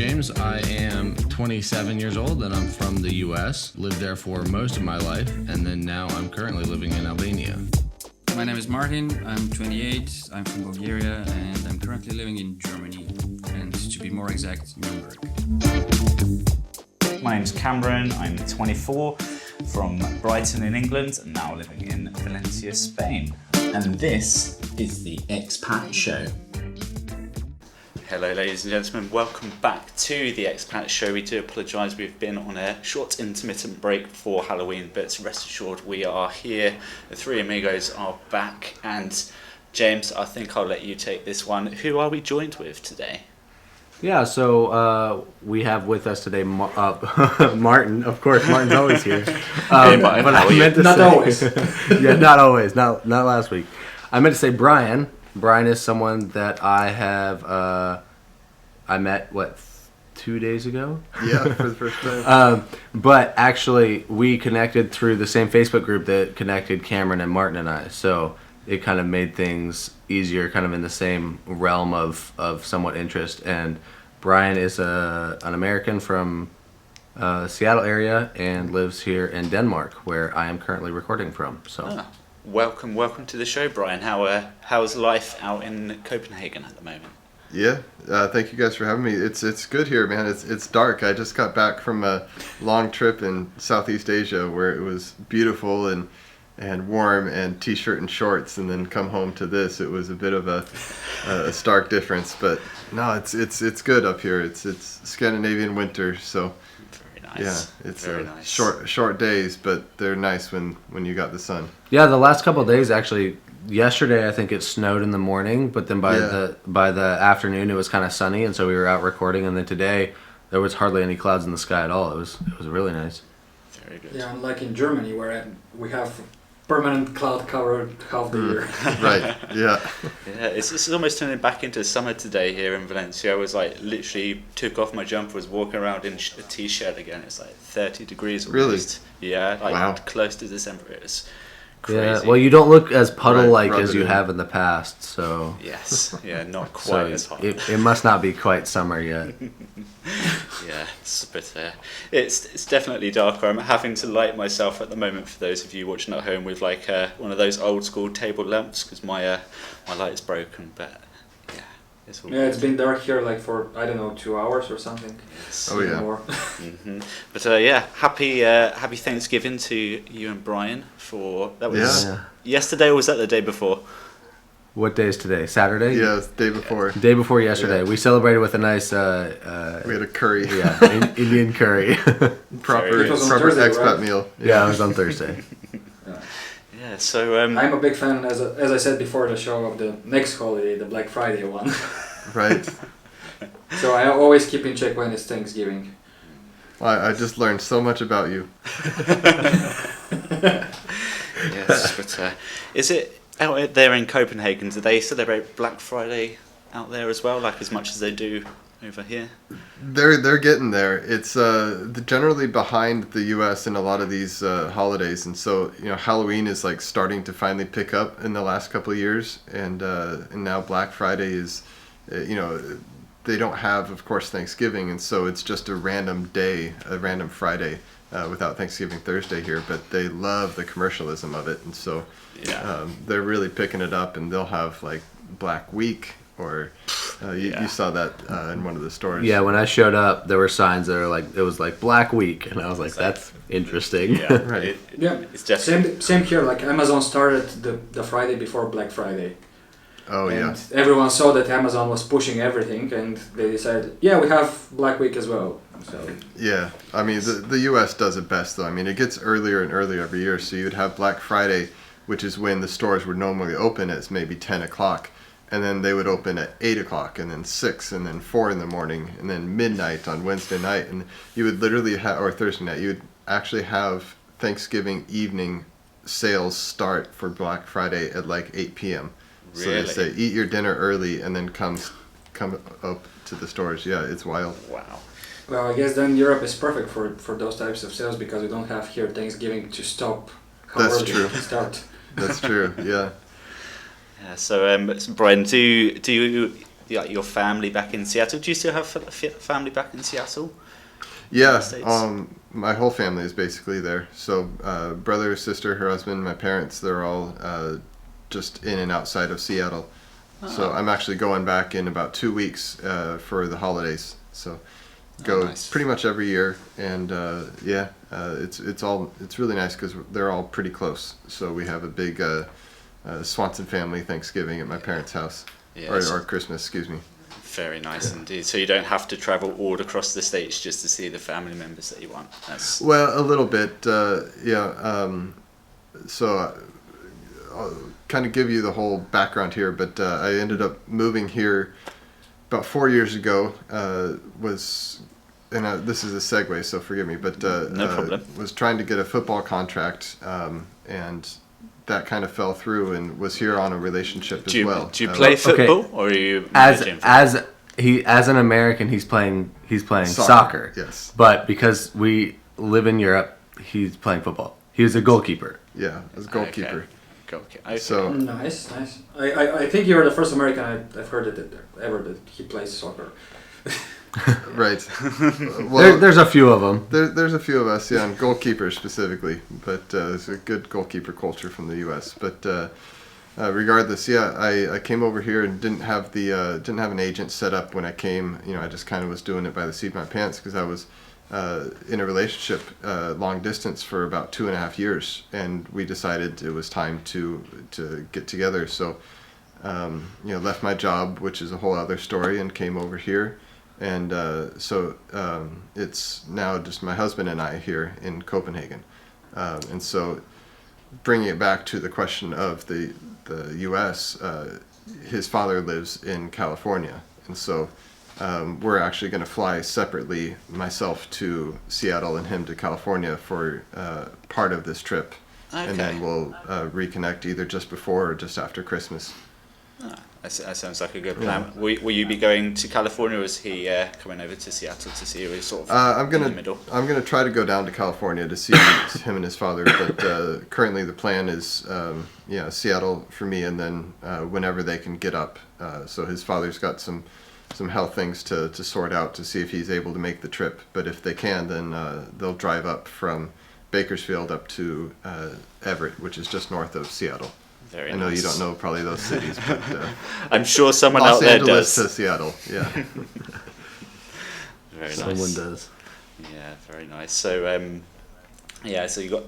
James. I am 27 years old and I'm from the US. Lived there for most of my life, and then now I'm currently living in Albania. My name is Martin, I'm 28, I'm from Bulgaria, and I'm currently living in Germany, and to be more exact, Nuremberg. My name's Cameron, I'm 24, from Brighton in England, and now living in Valencia, Spain. And this is the Expat Show. Hello ladies and gentlemen, welcome back to the Expat Show. We do apologise, we've been on a short intermittent break for Halloween, but rest assured we are here. The three amigos are back, and James, I think I'll let you take this one. Who are we joined with today? Yeah, so we have with us today Martin. Of course, Martin's always here. Hey, Martin, but how are I you? meant to Not say, always. Yeah, not always. Not last week. I meant to say Brian. Brian is someone that I have. I met 2 days ago. Yeah, for the first time. But actually, we connected through the same Facebook group that connected Cameron and Martin and I. So it kind of made things easier, kind of in the same realm of somewhat interest. And Brian is an American from Seattle area and lives here in Denmark, where I am currently recording from. So. Welcome to the show, Brian. How's life out in Copenhagen at the moment? Yeah, thank you guys for having me. It's good here, man. It's dark. I just got back from a long trip in Southeast Asia where it was beautiful and warm and t-shirt and shorts, and then come home to this. It was a bit of a stark difference, but no, it's good up here. It's Scandinavian winter, so. Nice. Yeah, it's very nice. short days, but they're nice when you got the sun. Yeah, the last couple of days actually. Yesterday I think it snowed in the morning, but then by the afternoon it was kind of sunny, and so we were out recording. And then today there was hardly any clouds in the sky at all. It was really nice. Very good. Yeah, unlike in Germany, where we have permanent cloud covered half the year. Right. Yeah. Yeah, it's almost turning back into summer today here in Valencia. I was literally took off my jumper, was walking around in a t-shirt again. It's 30 degrees almost. Really? Yeah, wow. Close to December. It was crazy. Yeah, well, you don't look as puddle-like Rub as it you in. have in the past, so. Yes, yeah, not quite as So hot. it must not be quite summer yet. Yeah, but it's definitely darker. I'm having to light myself at the moment, for those of you watching at home, with one of those old school table lamps, because my light's broken. But yeah, it's all Yeah, it's been dark here for, I don't know, 2 hours or something. Yes. Oh yeah. More. But yeah, happy Thanksgiving to you and Brian. That was Yeah. yesterday, or was that the day before? What day is today? Saturday? Yeah, it's the day before. Day before yesterday. Yeah. We celebrated with a nice We had a curry. Indian curry. proper It was on proper Thursday, expat right? meal. Yeah, it was on Thursday. Yeah, so I'm a big fan, as I said before the show, of the next holiday, the Black Friday one. Right. So I always keep in check when it's Thanksgiving. I just learned so much about you. yes, but is it out there in Copenhagen? Do they celebrate Black Friday out there as well, as much as they do over here? They're getting there. It's generally behind the U.S. in a lot of these holidays, and so Halloween is starting to finally pick up in the last couple of years, and now Black Friday is, they don't have, of course, Thanksgiving, and so it's just a random day, a random Friday without Thanksgiving Thursday here. But they love the commercialism of it, and so they're really picking it up, and they'll have Black Week. Or you saw that in one of the stores. Yeah, when I showed up, there were signs that were it was Black Week, and I was like, that's interesting. Yeah, Right. It's definitely Same here. Amazon started the Friday before Black Friday. Oh and yeah. everyone saw that Amazon was pushing everything, and they decided, we have Black Week as well. So Yeah, I mean the U.S. does it best though. I mean it gets earlier and earlier every year. So you'd have Black Friday, which is when the stores would normally open at maybe 10 o'clock. And then they would open at 8 o'clock, and then 6, and then 4 in the morning, and then midnight on Wednesday night. And you would literally have, or Thursday night, you would actually have Thanksgiving evening sales start for Black Friday at 8 p.m. Really? So they say, eat your dinner early, and then come up to the stores. Yeah, it's wild. wow. well, I guess then Europe is perfect for those types of sales, because we don't have here Thanksgiving to stop. How That's early true. to start. That's true. Yeah. Yeah, so Brian, do you your family back in Seattle. Do you still have family back in Seattle? Yeah, States? my whole family is basically there. So brother, sister, her husband, my parents, they're all just in and outside of Seattle. So I'm actually going back in about 2 weeks for the holidays. So go nice. pretty much every year, and it's really nice because they're all pretty close. So we have a big Swanson family Thanksgiving at my parents' house, or Christmas, excuse me. Very nice indeed. So you don't have to travel all across the States just to see the family members that you want. Well, a little bit, so I'll kind of give you the whole background here, but I ended up moving here about 4 years ago. This is a segue, so forgive me, but no problem. Was trying to get a football contract, and that kind of fell through, and was here on a relationship as well. Do you play football, or are you as an American, he's playing soccer. Yes, but because we live in Europe, he's playing football. He was a goalkeeper. Yeah, as a goalkeeper. Okay. So nice. I think you're the first American I've heard that he plays soccer. Right. Well, there's a few of them. There's a few of us, and goalkeepers specifically. But it's a good goalkeeper culture from the U.S. But regardless, I came over here and didn't have an agent set up when I came. I just kind of was doing it by the seat of my pants because I was in a relationship long distance for about 2.5 years, and we decided it was time to get together. So left my job, which is a whole other story, and came over here. And so it's now just my husband and I here in Copenhagen. And so bringing it back to the question of the U.S., his father lives in California. And so we're actually going to fly separately, myself to Seattle and him to California for part of this trip. Okay. And then we'll reconnect either just before or just after Christmas. That sounds like a good plan. Yeah. Will you be going to California, or is he coming over to Seattle to see you? He's sort of in the middle. I'm gonna try to go down to California to see him and his father. But currently the plan is Seattle for me, and then whenever they can get up. So his father's got some health things to sort out to see if he's able to make the trip. But if they can, then they'll drive up from Bakersfield up to Everett, which is just north of Seattle. Very I know nice. You don't know probably those cities, but I'm sure someone Los out there Angeles does. to Seattle, yeah. Very nice. Someone does. Yeah, very nice. So so you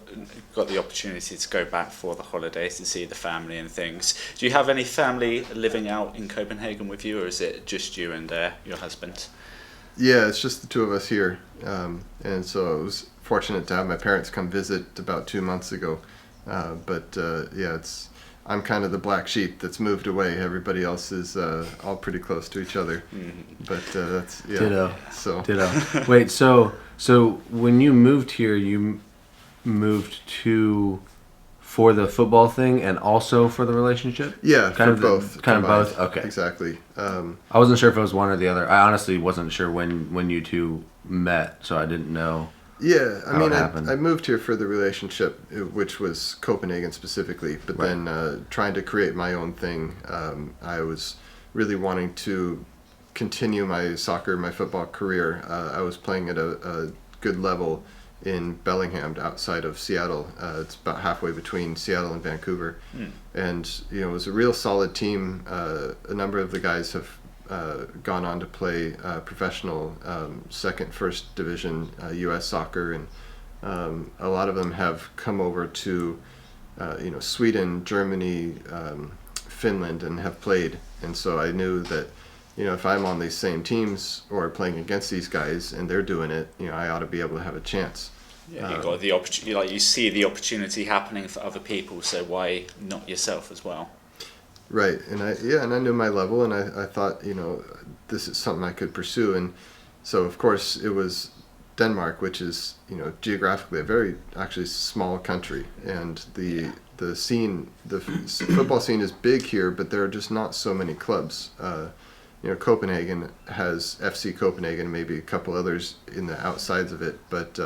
got the opportunity to go back for the holidays to see the family and things. Do you have any family living out in Copenhagen with you, or is it just you and your husband? Yeah, it's just the two of us here, and so I was fortunate to have my parents come visit about 2 months ago. I'm kind of the black sheep that's moved away. Everybody else is all pretty close to each other. Mm-hmm. But that's Ditto. So Ditto. Wait, so when you moved here, you moved for the football thing and also for the relationship? Yeah, kind for of both. Kind combined. of both. Okay. Exactly. I wasn't sure if it was one or the other. I honestly wasn't sure when you two met, so I didn't know. Yeah, I mean, I I moved here for the relationship, which was Copenhagen specifically, but right. then trying to create my own thing, I was really wanting to continue my football career. I was playing at a good level in Bellingham outside of Seattle. It's about halfway between Seattle and Vancouver. And, it was a real solid team. A number of the guys have gone on to play professional first division U.S. soccer, and a lot of them have come over to Sweden, Germany, Finland, and have played. And so I knew that if I'm on these same teams or playing against these guys and they're doing it, I ought to be able to have a chance. Yeah, you got the opportunity. You see the opportunity happening for other people, so why not yourself as well? Right, and I knew my level, and I thought, this is something I could pursue, and so of course it was Denmark, which is, geographically a very actually small country, and the football scene is big here, but there are just not so many clubs. Copenhagen has FC Copenhagen, maybe a couple others in the outsides of it, but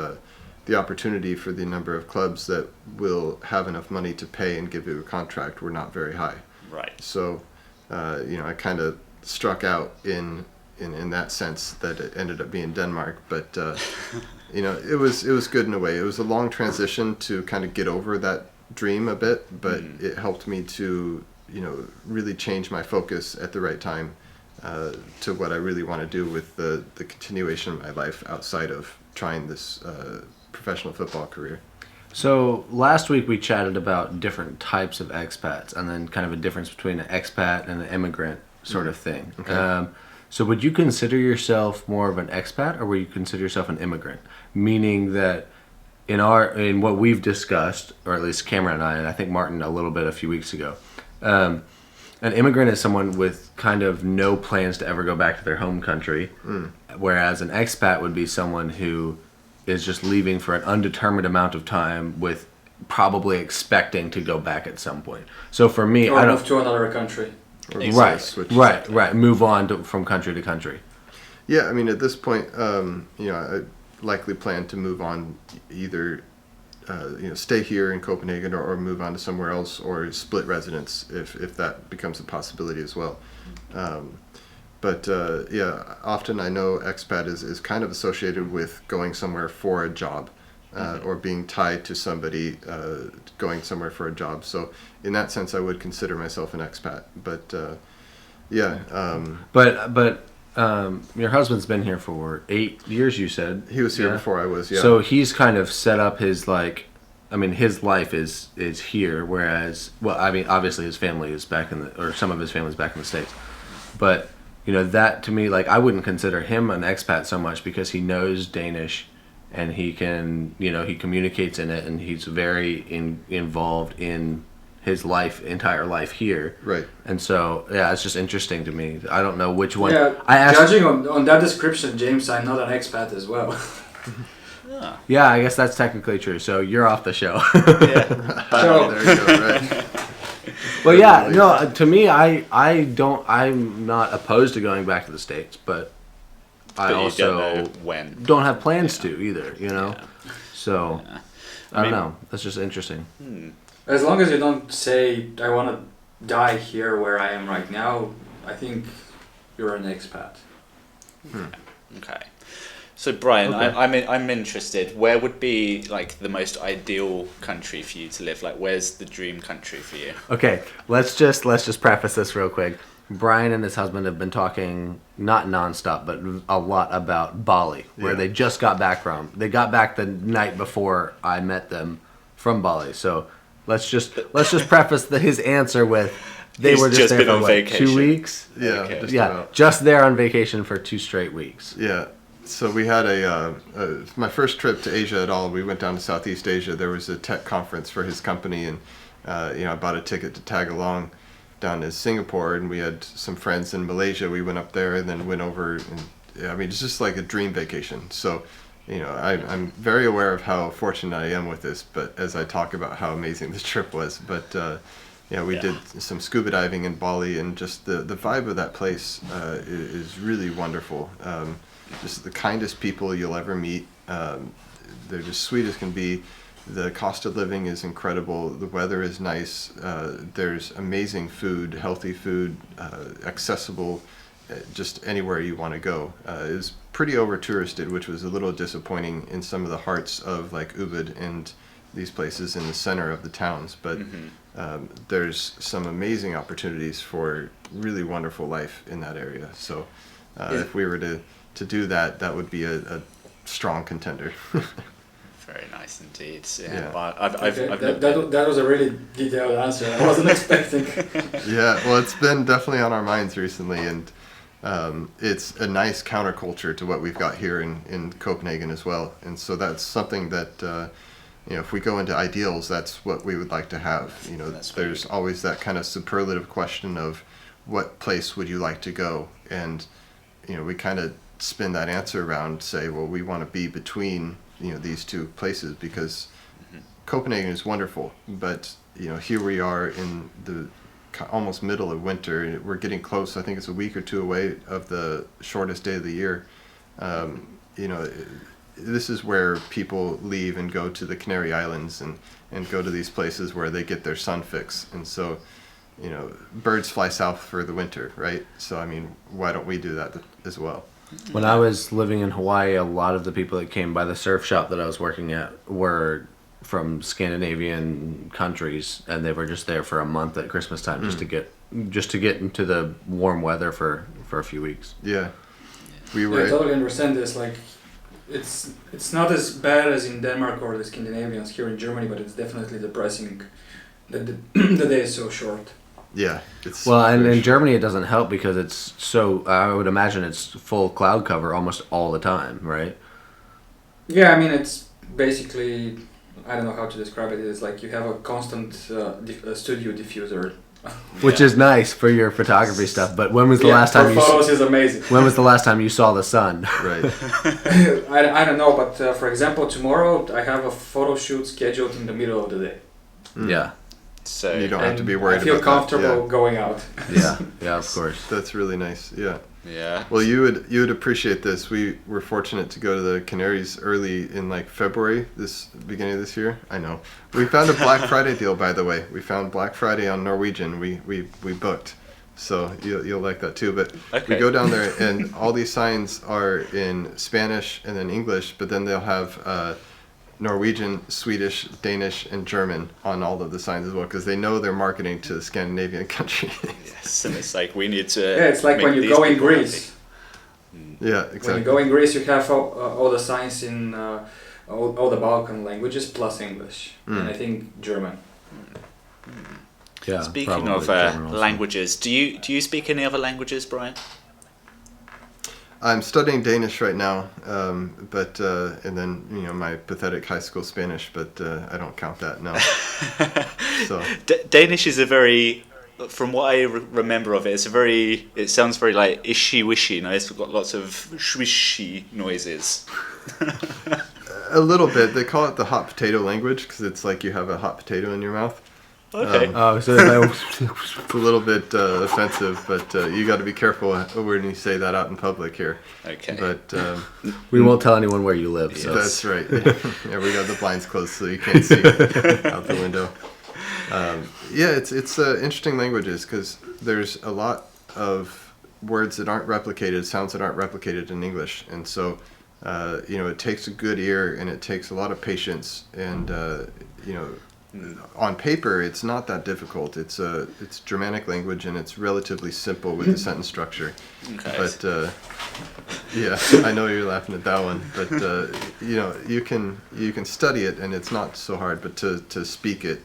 the opportunity for the number of clubs that will have enough money to pay and give you a contract were not very high. Right. So, I kind of struck out in that sense that it ended up being Denmark. But it was good in a way. It was a long transition to kind of get over that dream a bit, but it helped me to really change my focus at the right time to what I really want to do with the continuation of my life outside of trying this professional football career. So last week we chatted about different types of expats and then kind of a difference between an expat and an immigrant sort of thing. Okay. So would you consider yourself more of an expat, or would you consider yourself an immigrant? Meaning that in what we've discussed, or at least Cameron and I think Martin a little bit a few weeks ago, an immigrant is someone with kind of no plans to ever go back to their home country, whereas an expat would be someone who is just leaving for an undetermined amount of time with probably expecting to go back at some point. So for me, Or move to another country. Right. Move on from country to country. Yeah, I mean, at this point, I likely plan to move on either, stay here in Copenhagen or move on to somewhere else, or split residence if that becomes a possibility as well. Often I know expat is kind of associated with going somewhere for a job, or being tied to somebody going somewhere for a job. So in that sense, I would consider myself an expat. But your husband's been here for 8 years, you said. He was here before I was, yeah. So he's kind of set up his his life is here, whereas, obviously his family is back some of his family's back in the States. But, that to me, I wouldn't consider him an expat so much because he knows Danish and he can, he communicates in it, and he's very involved in his entire life here. Right. And so, yeah, it's just interesting to me. I don't know which one. Yeah, judging on that description, James, I'm not an expat as well. Yeah, I guess that's technically true. So you're off the show. There you go, right. Well, yeah, no, to me, I'm not opposed to going back to the States, but I also don't know when. Don't have plans to either, Yeah. So, Yeah. I don't know. That's just interesting. As long as you don't say, I want to die here where I am right now, I think you're an expat. Okay. So Brian, I'm interested. Where would be the most ideal country for you to live? Where's the dream country for you? Okay, let's just preface this real quick. Brian and his husband have been talking not nonstop, but a lot about Bali, where they just got back from. They got back the night before I met them from Bali. So let's just preface his answer with He's were just there been for on vacation. 2 weeks. Yeah, Okay. Just there on vacation for 2 straight weeks. Yeah. So we had my first trip to Asia at all. We went down to Southeast Asia. There was a tech conference for his company, and I bought a ticket to tag along down to Singapore, and we had some friends in Malaysia. We went up there and then went over, and it's just like a dream vacation. So, I'm very aware of how fortunate I am with this, but as I talk about how amazing this trip was, but we did some scuba diving in Bali, and just the vibe of that place is really wonderful. Just the kindest people you'll ever meet. They're just sweet as can be. The cost of living is incredible. The weather is nice. There's amazing food, healthy food, accessible just anywhere you want to go. It was pretty over-touristed, which was a little disappointing in some of the hearts of Ubud and these places in the center of the towns. But there's some amazing opportunities for really wonderful life in that area. So if we were to do that, that would be a strong contender. Very nice indeed. Yeah. But That was a really detailed answer. I wasn't expecting. Yeah, well, it's been definitely on our minds recently, and it's a nice counterculture to what we've got here in Copenhagen as well. And so that's something that, if we go into ideals, that's what we would like to have. There's always that kind of superlative question of what place would you like to go? And, we kind of spin that answer around, say, well, we want to be between these two places, because Copenhagen is wonderful, but here we are in the almost middle of winter. We're getting close. I think it's a week or two away of the shortest day of the year. This is where people leave and go to the Canary Islands and go to these places where they get their sun fix. And so birds fly south for the winter, right? So I mean, why don't we do that as well? When I was living in Hawaii, a lot of the people that came by the surf shop that I was working at were from Scandinavian countries, and they were just there for a month at Christmas time just to get into the warm weather for a few weeks. Yeah, I totally understand this. Like, it's not as bad as in Denmark or the Scandinavians here in Germany, but it's definitely depressing that the day is so short. Yeah, it's well, and in Germany it doesn't help because it's so. I would imagine it's full cloud cover almost all the time, right? Yeah, I mean it's basically, I don't know how to describe it. It's like you have a constant studio diffuser. Which is nice for your photography stuff. But when was the last time you? Photos is amazing. When was the last time you saw the sun? Right. I don't know, but for example, tomorrow I have a photo shoot scheduled in the middle of the day. Yeah. So you don't have to be worried I feel about comfortable that. going out. Yeah, of course. That's really nice. Yeah. Yeah. Well, you would appreciate this. We were fortunate to go to the Canaries early in like February, beginning of this year. I know. We found a Black Friday deal, by the way. We found Black Friday on Norwegian. We booked, so you'll like that too. But we go down there, and all these signs are in Spanish and then English, but then they'll have Norwegian, Swedish, Danish, and German on all of the signs as well, because they know they're marketing to the Scandinavian countries. Yes, and it's like we need to. Yeah, it's like when you go in Greece. Yeah, exactly. When you go in Greece, you have all the signs in all the Balkan languages plus English, and I think German. Yeah. Speaking of languages, do you speak any other languages, Brian? I'm studying Danish right now, but and then my pathetic high school Spanish, but I don't count that. No. So Danish is a very, from what I remember of it, it sounds very like ishy wishy. It's got lots of swishy noises. A little bit. They call it the hot potato language because it's like you have a hot potato in your mouth. Okay. So it's a little bit offensive, but you got to be careful when you say that out in public here. Okay. But we won't tell anyone where you live. So. That's right. Yeah, we got the blinds closed so you can't see out the window. It's interesting languages because there's a lot of words that aren't replicated, sounds that aren't replicated in English, and so it takes a good ear and it takes a lot of patience and on paper, it's not that difficult. It's Germanic language, and it's relatively simple with the sentence structure. Okay. But I know you're laughing at that one. But you can study it, and it's not so hard. But to speak it,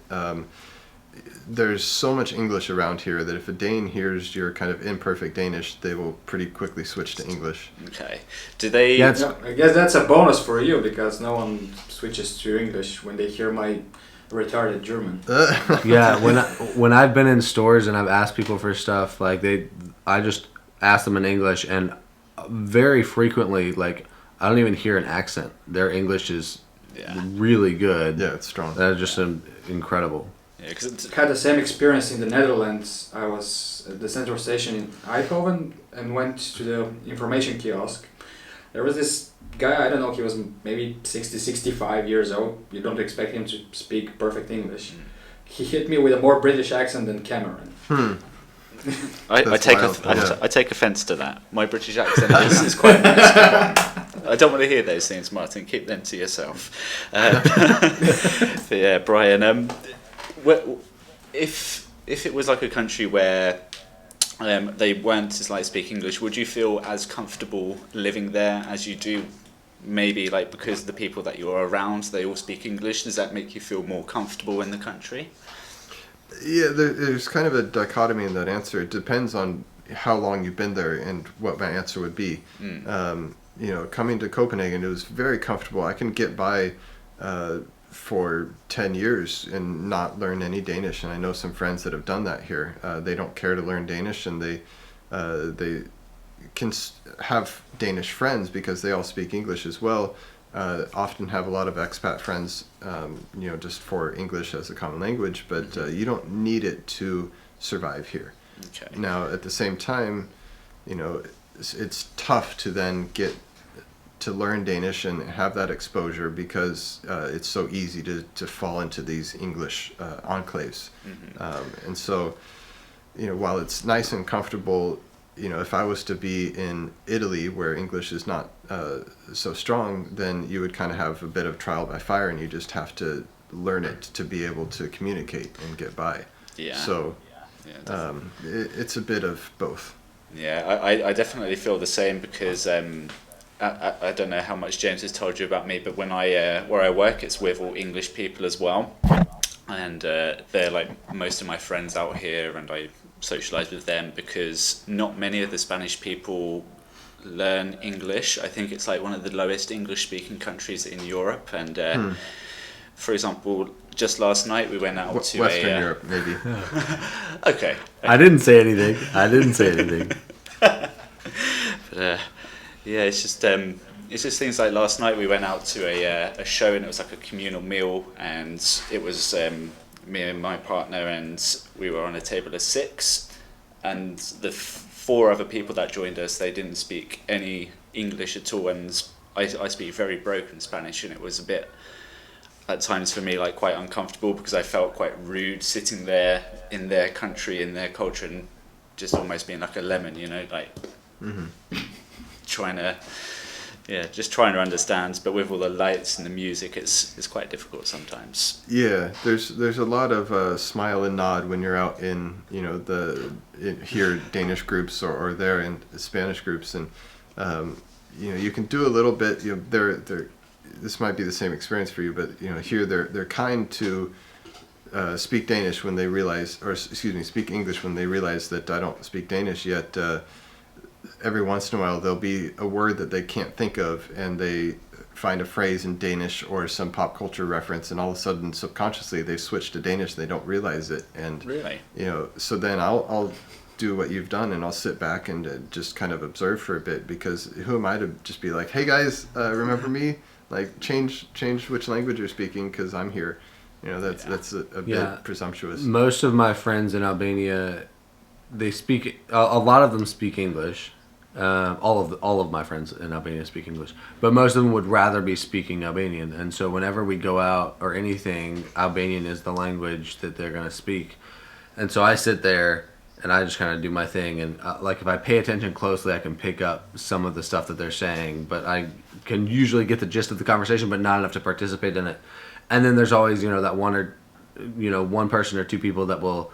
there's so much English around here that if a Dane hears your kind of imperfect Danish, they will pretty quickly switch to English. Okay. Do they? Yeah, I guess that's a bonus for you because no one switches to English when they hear my retarded German. Yeah, when I've been in stores and I've asked people for stuff, like I just ask them in English, and very frequently, like I don't even hear an accent. Their English is really good. Yeah, it's strong. That's just incredible. Yeah, because I had the same experience in the Netherlands. I was at the central station in Eindhoven and went to the information kiosk. There was this guy, I don't know, he was maybe 60, 65 years old. You don't expect him to speak perfect English. He hit me with a more British accent than Cameron. I take offence to that. My British accent is quite nice. I don't want to hear those things, Martin. Keep them to yourself. But yeah, Brian, if it was like a country where they weren't as like speak English, would you feel as comfortable living there as you do maybe like because the people that you're around, they all speak English? Does that make you feel more comfortable in the country? Yeah, there's kind of a dichotomy in that answer. It depends on how long you've been there and what my answer would be. Coming to Copenhagen, it was very comfortable. I can get by for 10 years and not learn any Danish, and I know some friends that have done that here. They don't care to learn Danish, and they can have Danish friends because they all speak English as well. Often have a lot of expat friends, just for English as a common language, but you don't need it to survive here. Okay. Now, at the same time, it's tough to then get to learn Danish and have that exposure because it's so easy to fall into these English enclaves. And so while it's nice and comfortable, if I was to be in Italy where English is not so strong, then you would kind of have a bit of trial by fire, and you just have to learn it to be able to communicate and get by. Yeah. So it's a bit of both. Yeah, I definitely feel the same because I don't know how much James has told you about me, but when where I work, it's with all English people as well, and they're like most of my friends out here, and I socialise with them because not many of the Spanish people learn English. I think it's like one of the lowest English speaking countries in Europe, and for example, just last night we went out to Western Europe, maybe. Okay. I didn't say anything. But yeah, it's just things like last night we went out to a show, and it was like a communal meal, and it was me and my partner, and we were on a table of 6, and the 4 other people that joined us, they didn't speak any English at all, and I speak very broken Spanish, and it was a bit at times for me like quite uncomfortable because I felt quite rude sitting there in their country, in their culture, and just almost being like a lemon, like trying to understand, but with all the lights and the music, it's quite difficult sometimes. Yeah, there's a lot of smile and nod when you're out in here Danish groups or there in Spanish groups, and you can do a little bit. They're this might be the same experience for you, but here they're kind to speak Danish when they realize, or excuse me, speak English when they realize that I don't speak Danish yet. Every once in a while there'll be a word that they can't think of, and they find a phrase in Danish or some pop culture reference, and all of a sudden subconsciously they've switched to Danish. They don't realize it, and really, so then I'll do what you've done, and I'll sit back and just kind of observe for a bit, because who am I to just be like, hey guys, remember me? Like change which language you're speaking because I'm here. That's a bit presumptuous. Most of my friends in Albania, they speak. A lot of them speak English. All of my friends in Albania speak English, but most of them would rather be speaking Albanian. And so whenever we go out or anything, Albanian is the language that they're gonna speak. And so I sit there and I just kind of do my thing. And like if I pay attention closely, I can pick up some of the stuff that they're saying. But I can usually get the gist of the conversation, but not enough to participate in it. And then there's always that one person or 2 people that will,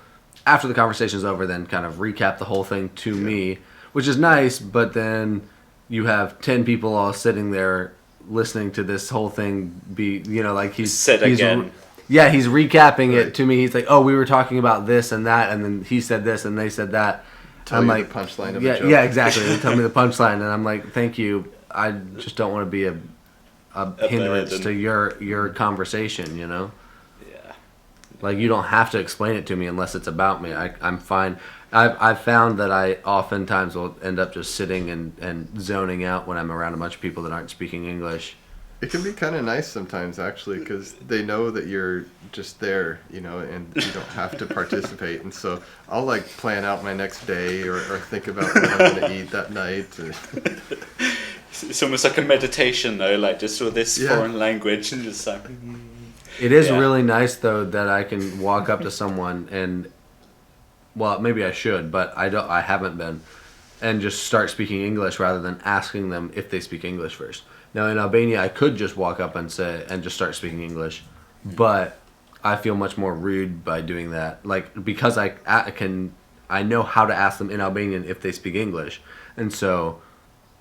after the conversation's over, then kind of recap the whole thing to me, which is nice. But then you have 10 people all sitting there listening to this whole thing be, like he's again. Yeah, he's recapping Right. it to me. He's like, "Oh, we were talking about this and that, and then he said this and they said that." Tell you the punchline of a joke. Yeah, exactly. They tell me the punchline, and I'm like, "Thank you. I just don't want to be a hindrance burden. to your conversation." Yeah. Like you don't have to explain it to me unless it's about me. I'm fine. I've found that I oftentimes will end up just sitting and zoning out when I'm around a bunch of people that aren't speaking English. It can be kind of nice sometimes, actually, because they know that you're just there, and you don't have to participate. And so I'll plan out my next day or think about what I'm going to eat that night. It's almost like a meditation, though, like just all this foreign language and just like. It is really nice though that I can walk up to someone and, well, maybe I should, but I haven't been, and just start speaking English rather than asking them if they speak English first. Now in Albania, I could just walk up and just start speaking English, but I feel much more rude by doing that. Because I know how to ask them in Albanian if they speak English, and so,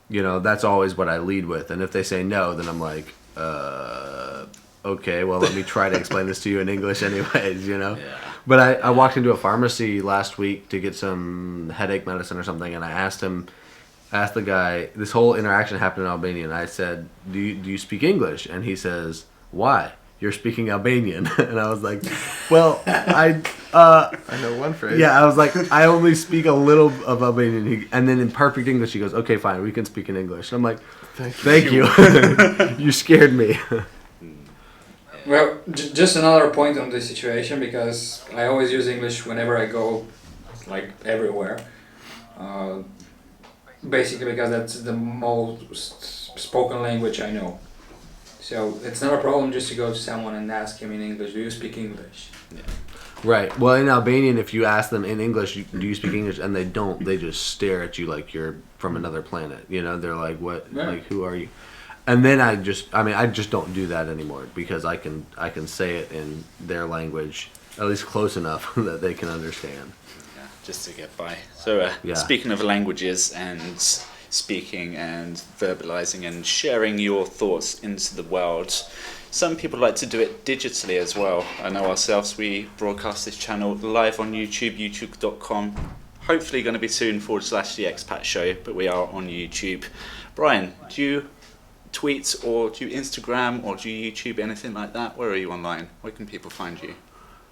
that's always what I lead with. And if they say no, then I'm like, okay, well let me try to explain this to you in English anyways, Yeah. But I walked into a pharmacy last week to get some headache medicine or something, and I asked the guy, this whole interaction happened in Albanian. I said, do you speak English? And he says, why? You're speaking Albanian. And I was like, well, I know one phrase. Yeah, I was like, I only speak a little of Albanian. And then in perfect English, he goes, okay, fine, we can speak in English. And I'm like, thank you. You scared me. Well, just another point on this situation, because I always use English whenever I go, everywhere. Basically because that's the most spoken language I know. So it's not a problem just to go to someone and ask him in English, do you speak English? Yeah. Right. Well, in Albanian, if you ask them in English, do you speak English, and they don't, they just stare at you like you're from another planet. You know, they're like, "What? Yeah. Like, who are you?" And then I just don't do that anymore because I can say it in their language, at least close enough that they can understand. Yeah, just to get by. So, Yeah. speaking of languages and speaking and verbalizing and sharing your thoughts into the world, some people like to do it digitally as well. I know ourselves, we broadcast this channel live on YouTube, youtube.com. Hopefully going to be soon / the Expat Show, but we are on YouTube. Brian, do you tweet or do you Instagram or do you YouTube, anything like that? Where are you online? Where can people find you?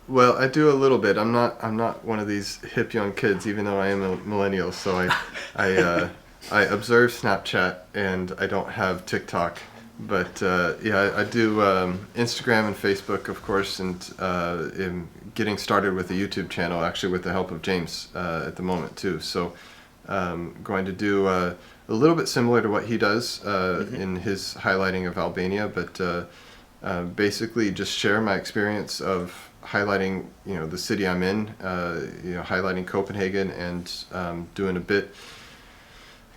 Well, I do a little bit. I'm not one of these hip young kids, even though I am a millennial. So I observe Snapchat and I don't have TikTok. But yeah, I do Instagram and Facebook, of course, and am getting started with a YouTube channel, actually with the help of James at the moment too. So going to do a little bit similar to what he does in his highlighting of Albania, but basically just share my experience of highlighting, the city I'm in, highlighting Copenhagen and doing a bit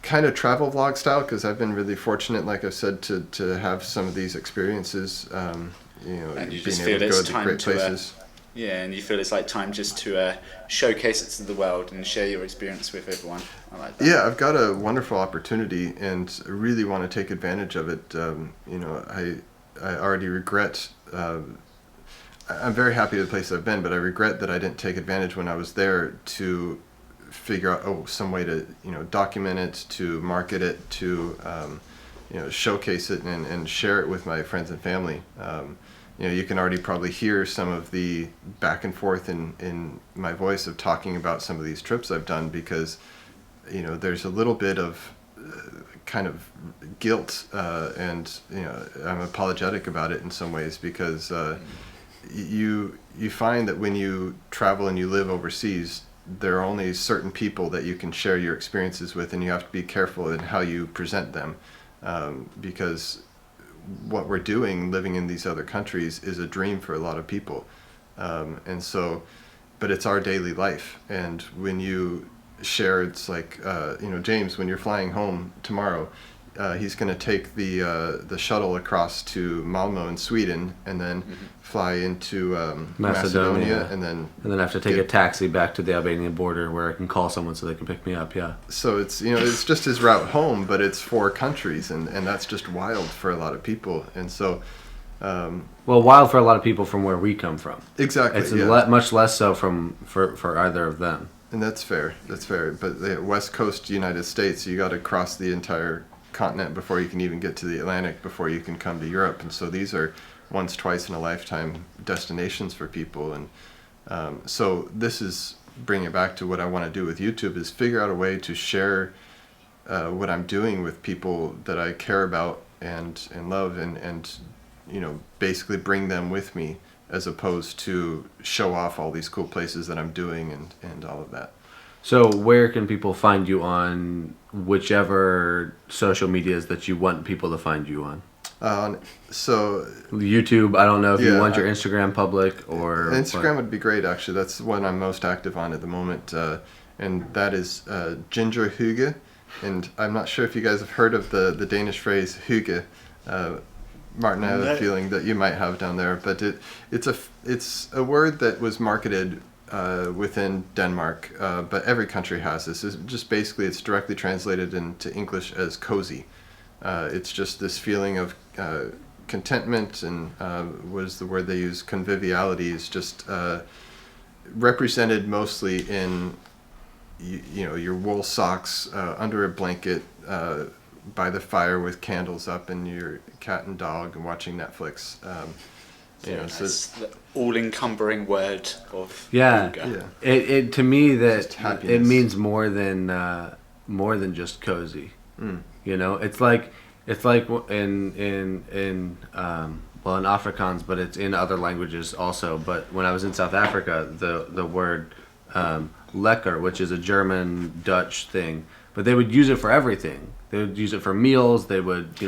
kind of travel vlog style, because I've been really fortunate, like I said, to have some of these experiences, And you being just able feel to it's go to time great to places. yeah, and you feel it's like time just to showcase it to the world and share your experience with everyone. I like that. Yeah, I've got a wonderful opportunity and really want to take advantage of it. I already regret. I'm very happy with the place I've been, but I regret that I didn't take advantage when I was there to figure out some way to document it, to market it, to showcase it and share it with my friends and family. You can already probably hear some of the back and forth in my voice of talking about some of these trips I've done, because there's a little bit of kind of guilt and I'm apologetic about it in some ways, because you find that when you travel and you live overseas, there are only certain people that you can share your experiences with, and you have to be careful in how you present them, because what we're doing living in these other countries is a dream for a lot of people, but it's our daily life. And when you share, it's like James, when you're flying home tomorrow, he's going to take the shuttle across to Malmo in Sweden, and then fly into Macedonia, and then have to take a taxi back to the Albanian border where I can call someone so they can pick me up. Yeah. So it's it's just his route home, but it's 4 countries, and that's just wild for a lot of people. And so wild for a lot of people from where we come from. Exactly. It's yeah. much less so for either of them. And that's fair. But the West Coast United States, you got to cross the entire continent before you can even get to the Atlantic, before you can come to Europe. And so these are once, twice in a lifetime destinations for people. And so this is bringing it back to what I want to do with YouTube, is figure out a way to share what I'm doing with people that I care about and love, and basically bring them with me, as opposed to show off all these cool places that I'm doing and all of that. So where can people find you on whichever social medias that you want people to find you on? So YouTube, I don't know if you Yeah, want your Instagram public or... Instagram would be great, actually. That's what I'm most active on at the moment. And that is Ginger Hygge. And I'm not sure if you guys have heard of the Danish phrase hygge. Martin, I have a feeling that you might have down there. But it's a word that was marketed within Denmark, but every country has this. It's just basically, it's directly translated into English as cozy. It's just this feeling of contentment, and what is the word they use? Conviviality is just represented mostly in your wool socks under a blanket by the fire with candles up, and your cat and dog and watching Netflix. So the all-encumbering word of yeah. hygge. Yeah. It to me that Just happiness. it means more than just cozy. It's like in Afrikaans, but it's in other languages also. But when I was in South Africa, the word lekker, which is a German Dutch thing, but they would use it for everything. They would use it for meals. They would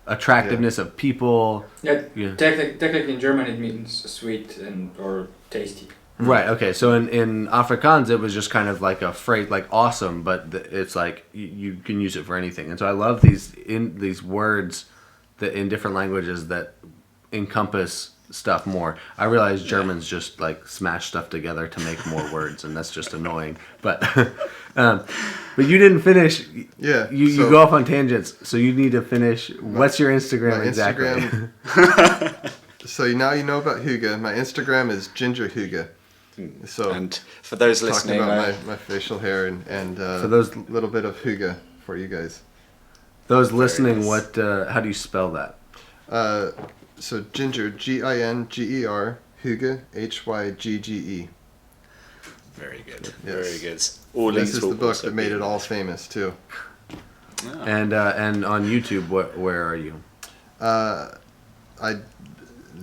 attractiveness of people. Yeah, Yeah. technically in German it means sweet or tasty. Right. Okay. So in Afrikaans, it was just kind of like a phrase, like awesome, but it's like you can use it for anything. And so I love these words that in different languages that encompass stuff more. I realize Germans just like smash stuff together to make more words, and that's just annoying. But but you didn't finish. Yeah. You go off on tangents, so you need to finish. What's your Instagram my exactly? Instagram, so now you know about Hugo. My Instagram is Ginger Hugo. So And for those talking listening, about my facial hair and For those- little bit of Hugo for you guys. Those listening, nice. what? How do you spell that? So Ginger, Ginger, Hugo, Hygge. very good, Yes. very good. All This links is will the book also that made be it in all there. famous too. And on YouTube, where are you?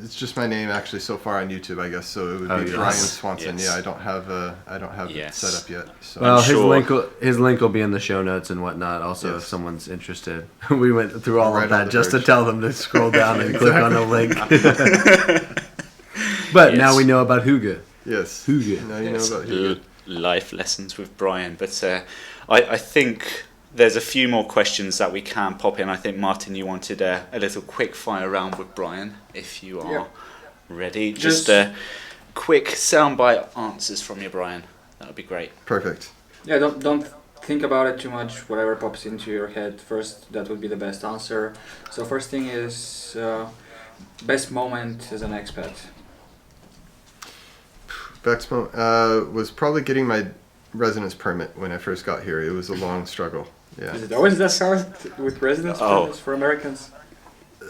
It's just my name actually so far on YouTube, I guess. So it would be yes. Brian Swanson. Yes. Yeah, I don't have Yes. it set up yet. So Well, sure. his link will be in the show notes and whatnot. Also, Yes. if someone's interested, we went through all Right of on that the just to bridge. tell them to scroll down and click on the link. But now Yes. we know about Hugo. yes, Hugo. now you Yes, know about Hugo. life lessons with Brian. But I think there's a few more questions that we can pop in. I think, Martin, you wanted a little quick fire round with Brian, if you are Yeah. ready. Just- Just quick soundbite answers from you, Brian. That would be great. Perfect. Yeah, don't think about it too much. Whatever pops into your head first, that would be the best answer. So first thing is best moment as an expat. Bexmo was probably getting my residence permit when I first got here. It was a long struggle. Yeah. Is it always that hard with residence Oh. permits for Americans?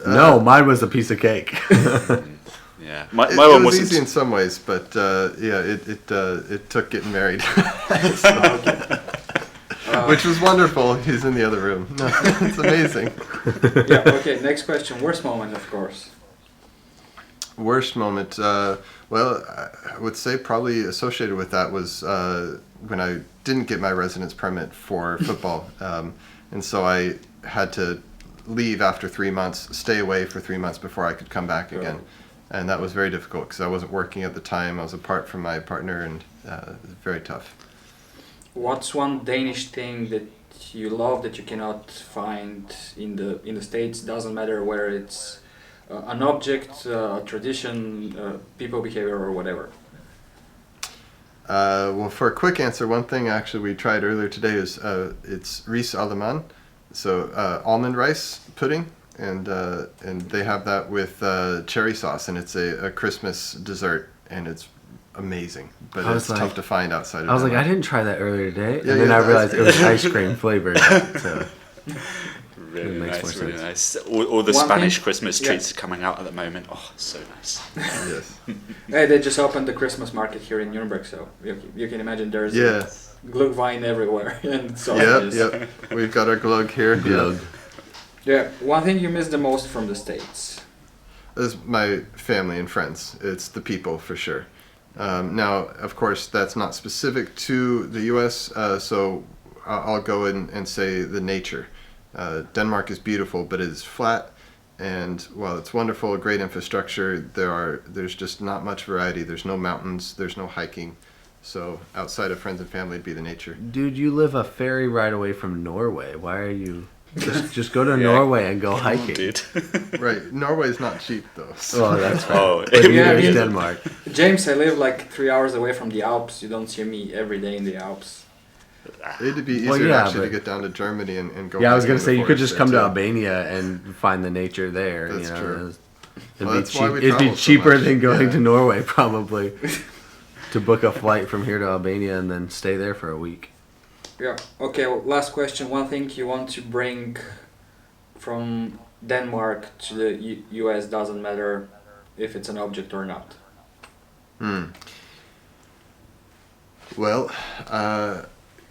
No, mine was a piece of cake. Yeah, It, my it one was wasn't. easy in some ways, but yeah, it took getting married, which was wonderful. He's in the other room. No, it's amazing. Yeah. Okay. Next question. Worst moment, of course. Worst moment. Well, I would say probably associated with that was when I didn't get my residence permit for football, and so I had to leave after 3 months, stay away for 3 months before I could come back again, and that was very difficult because I wasn't working at the time. I was apart from my partner, and it was very tough. What's one Danish thing that you love that you cannot find in the States? Doesn't matter whether it's an object, a tradition, people behavior, or whatever. Well, for a quick answer, one thing actually we tried earlier today is it's ris allemand, so almond rice pudding, and they have that with cherry sauce, and it's a Christmas dessert, and it's amazing, but I was it's like- tough to find outside of I was like, I Denmark. didn't try that earlier today, Yeah, and then yeah, I the realized ice it was ice cream flavored. So Really It makes nice, more really sense. nice. All the One Spanish thing- Christmas yeah. treats are coming out at the moment. Oh, so nice. Yes. Hey, they just opened the Christmas market here in Nuremberg, so you can imagine there's Yeah. Glühwein everywhere, and so Yep. Yep. We've got our glug here. glug. Yeah, one thing you miss the most from the States. Is my family and friends. It's the people for sure. Now, of course, that's not specific to the U.S., so I'll go and say the nature. Denmark is beautiful, but it is flat, and while it's wonderful, great infrastructure, there's just not much variety. There's no mountains, there's no hiking, so outside of friends and family, it'd be the nature. Dude, you live a ferry ride away from Norway. Why are you? Just go to Yeah. Norway and go hiking. Dude. Right, Norway's not cheap though. So. Oh, that's right. Oh, But yeah, neither is yeah. Denmark. James, I live like 3 hours away from the Alps. You don't see me every day in the Alps. It'd be easier Well, yeah, actually to but- get down to Germany and go. Yeah, I was hiking gonna in the say you could forest just come to there, too. Albania and find the nature there. That's you know, true. It'd Well, be that's why we It'd be travel so cheaper much. than going Yeah. to Norway probably to book a flight from here to Albania and then stay there for a week. Yeah. Okay. Well, last question. One thing you want to bring from Denmark to the U.S. doesn't matter if it's an object or not. Well,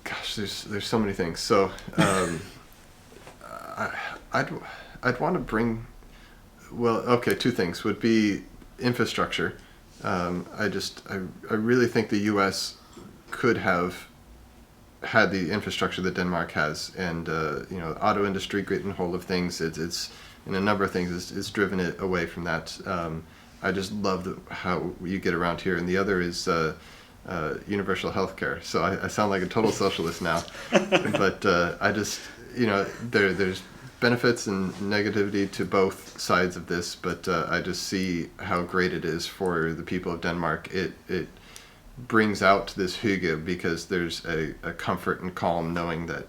gosh, there's so many things. So, I'd want to bring. Well, okay, two things would be infrastructure. I really think the U.S. could have had the infrastructure that Denmark has, and auto industry getting hold of things. It's in a number of things. It's driven it away from that. I just love how you get around here. And the other is universal health care. So I sound like a total socialist now. But I just, there's benefits and negativity to both sides of this, but I just see how great it is for the people of Denmark. It brings out this hygge because there's a comfort and calm knowing that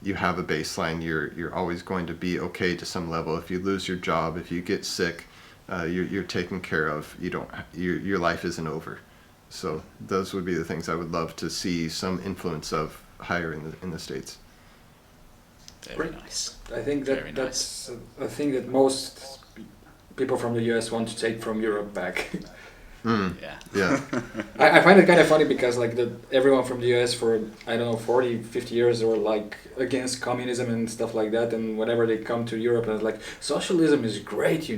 you have a baseline. You're always going to be okay to some level. If you lose your job, if you get sick, you're taken care of. Your life isn't over. So those would be the things I would love to see some influence of higher in the States. Very nice. I think that's a thing that most people from the US want to take from Europe back. Yeah. I find it kind of funny because like everyone from the US for, I don't know, 40, 50 years they were like against communism and stuff like that, and whenever they come to Europe and it's like, socialism is great,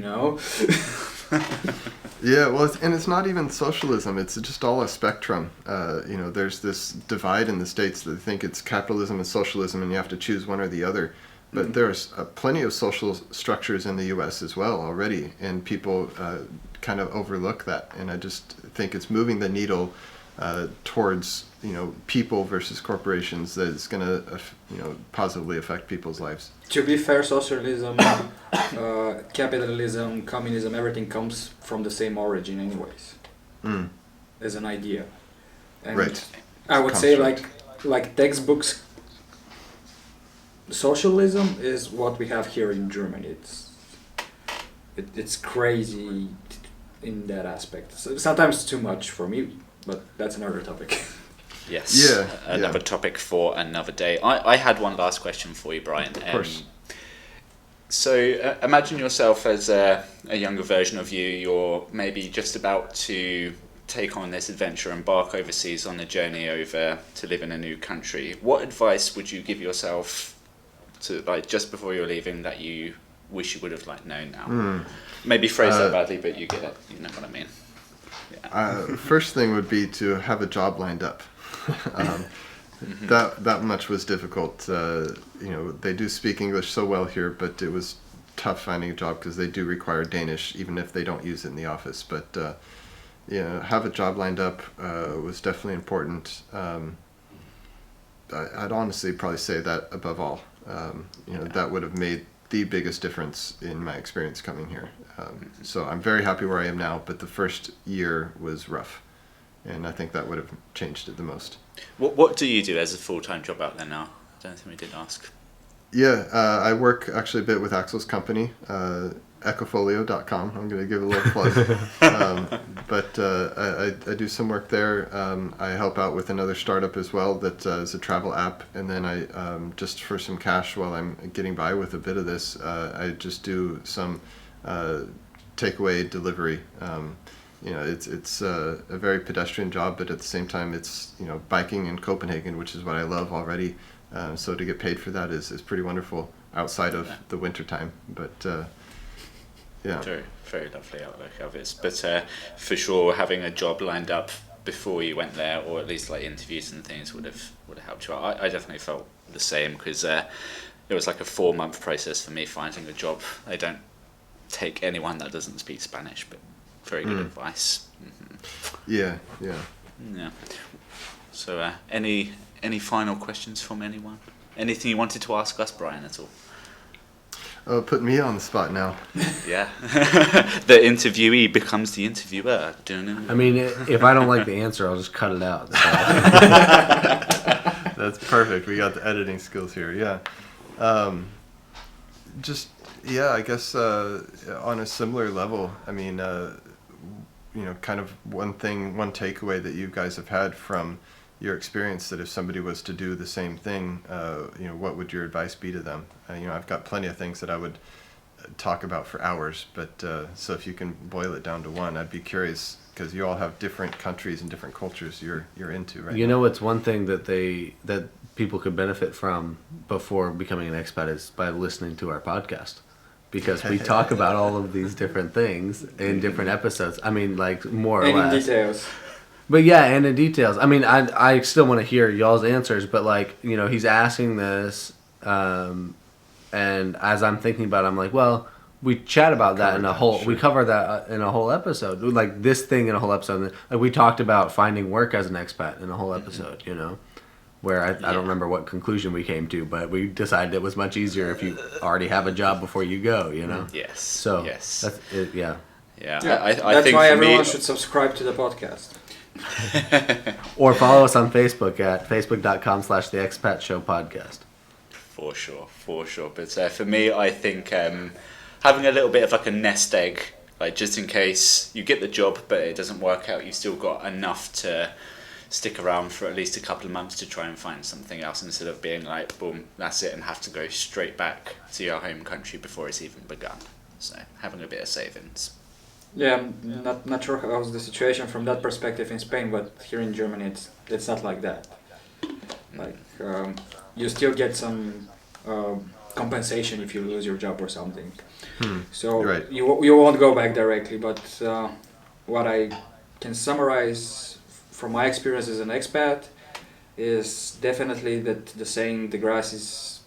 Yeah, well, and it's not even socialism. It's just all a spectrum. There's this divide in the States that think it's capitalism and socialism and you have to choose one or the other. But there's plenty of social structures in the U.S. as well already, and people kind of overlook that. And I just think it's moving the needle towards, people versus corporations that is going to, positively affect people's lives. To be fair, socialism, capitalism, communism, everything comes from the same origin anyways. As an idea. And right. I would say like textbooks, socialism is what we have here in Germany. It's crazy in that aspect. So sometimes too much for me, but that's another topic. Yes. Yeah. Another topic for another day. I had one last question for you, Brian. Of course. So imagine yourself as a younger version of you. You're maybe just about to take on this adventure, embark overseas on a journey over to live in a new country. What advice would you give yourself to just before you're leaving that you wish you would have known now? Maybe phrase that badly, but you get it. You know what I mean. Yeah. First thing would be to have a job lined up. That much was difficult. They do speak English so well here, but it was tough finding a job because they do require Danish, even if they don't use it in the office. But have a job lined up was definitely important. I'd honestly probably say that above all. That would have made the biggest difference in my experience coming here. So I'm very happy where I am now, but the first year was rough. And I think that would have changed it the most. What do you do as a full-time job out there now? I don't think we did ask. Yeah, I work actually a bit with Axel's company, ecofolio.com. I'm going to give a little plug. But I do some work there. I help out with another startup as well that is a travel app. And then I, just for some cash while I'm getting by with a bit of this, I just do some takeaway delivery. It's a very pedestrian job, but at the same time, it's biking in Copenhagen, which is what I love already. So to get paid for that is pretty wonderful outside of the winter time. But yeah, very, very lovely outlook of it. But for sure, having a job lined up before you went there, or at least interviews and things, would have helped you out. I definitely felt the same because it was like a 4-month process for me finding a job. They don't take anyone that doesn't speak Spanish, but very good advice. Yeah. So any final questions from anyone? Anything you wanted to ask us, Brian, at all? Oh, put me on the spot now. Yeah. The interviewee becomes the interviewer. I mean, if I don't like the answer, I'll just cut it out. That's perfect. We got the editing skills here. Yeah. I guess on a similar level, I mean, kind of one takeaway that you guys have had from your experience, that if somebody was to do the same thing, what would your advice be to them? I've got plenty of things that I would talk about for hours, but so if you can boil it down to one, I'd be curious, because you all have different countries and different cultures you're into right now. It's one thing that people could benefit from before becoming an expat is by listening to our podcast. Because we talk about all of these different things in different episodes. I mean, more or less. In details. But yeah, and in details. I mean, I still want to hear y'all's answers, but he's asking this, and as I'm thinking about it, I'm like, well, we chat about that in a whole. Sure. We cover that in a whole episode, like this thing in a whole episode. Like we talked about finding work as an expat in a whole episode. You know, where I don't remember what conclusion we came to, but we decided it was much easier if you already have a job before you go. You know. Yes. So yes. that's it, yeah. Yeah. Yeah, I that's think why for everyone me, should subscribe to the podcast. Or follow us on Facebook at facebook.com/the Expat Show Podcast. For sure. But for me, I think having a little bit of like a nest egg, like just in case you get the job but it doesn't work out, you've still got enough to stick around for at least a couple of months to try and find something else instead of being like, boom, that's it, and have to go straight back to your home country before it's even begun. So having a bit of savings. Yeah, I'm not sure how was the situation from that perspective in Spain, but here in Germany it's not like that. Like you still get some compensation if you lose your job or something. So Right. you won't go back directly. But what I can summarize from my experience as an expat is definitely that the saying "the grass is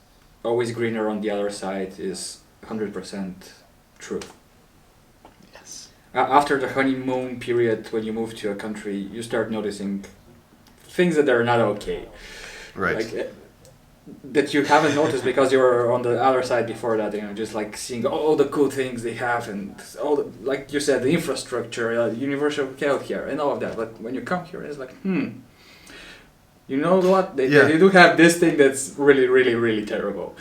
always greener on the other side" is 100% true. Yes. After the honeymoon period, when you move to a country, you start noticing things that are not okay. Right. Like that you haven't noticed because you were on the other side before that. You know, just like seeing all the cool things they have and all the, like you said, the infrastructure, universal healthcare, and all of that. But when you come here, it's like, you know what? They do have this thing that's really, really, really terrible.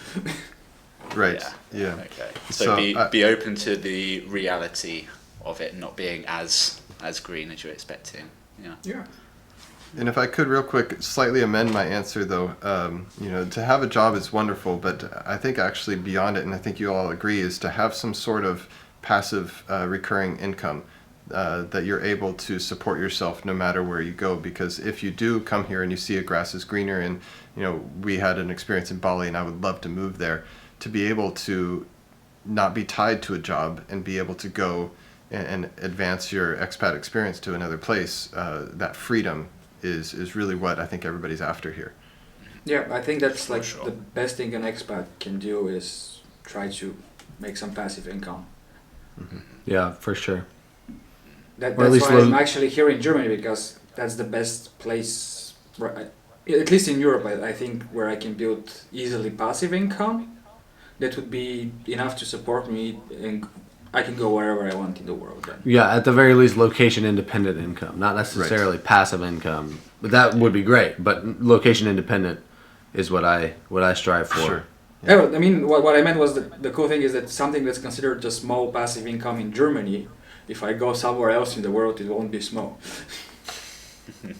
Right. Yeah. Okay. So be open to the reality of it not being as green as you're expecting. Yeah. Yeah. And if I could real quick slightly amend my answer though, to have a job is wonderful, but I think actually beyond it, and I think you all agree, is to have some sort of passive recurring income that you're able to support yourself no matter where you go. Because if you do come here and you see a grass is greener, and we had an experience in Bali and I would love to move there, to be able to not be tied to a job and be able to go and advance your expat experience to another place, that freedom is really what I think everybody's after here. Yeah, I think that's like sure. the best thing an expat can do is try to make some passive income. Yeah, for sure. That's Or at least why I'm lo- actually here in Germany, because that's the best place, at least in Europe, I think, where I can build easily passive income that would be enough to support me, and I can go wherever I want in the world then. Yeah, at the very least, location independent income, not necessarily passive income. But that would be great. But location independent is what I strive for. Sure. Yeah, I mean, what I meant was that the cool thing is that something that's considered a small passive income in Germany, if I go somewhere else in the world, it won't be small.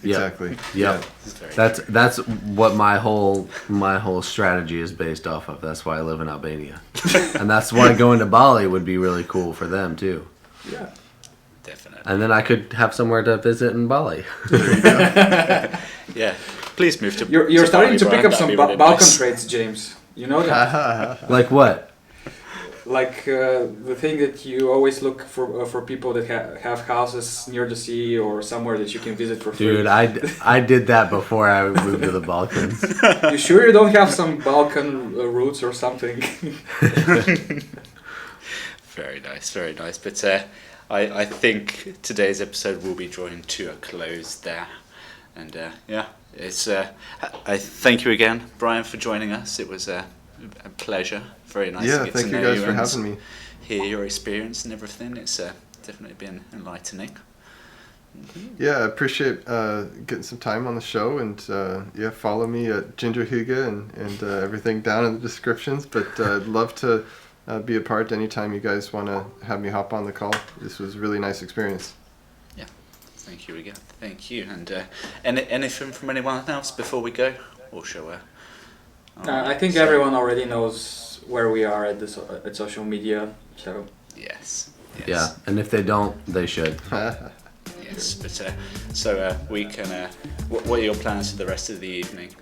Exactly. Yeah. That's what my whole strategy is based off of. That's why I live in Albania. And that's why going to Bali would be really cool for them too. Yeah. Definitely. And then I could have somewhere to visit in Bali. Yeah. Please move to. You're starting to Bali, pick Brian. up some That'd be really Balkan nice. traits, James. You know that? Like what? Like the thing that you always look for people that have houses near the sea or somewhere that you can visit for free. Dude, I did that before I moved to the Balkans. You sure you don't have some Balkan roots or something? Very nice, very nice. But I think today's episode will be drawing to a close there. And it's I thank you again, Brian, for joining us. It was a pleasure. Very nice to get thank to you know guys you for and having me. hear your experience and everything. It's definitely been enlightening. Yeah, I appreciate getting some time on the show, and follow me at Ginger Huga and everything down in the descriptions. But I'd love to be a part anytime you guys want to have me hop on the call. This was a really nice experience. Yeah, thank you again. Thank you. And anything from anyone else before we go, or shall we? I think everyone already knows where we are at social media. So Yes. Yeah, and if they don't, they should. Yes, but so we can. What are your plans for the rest of the evening?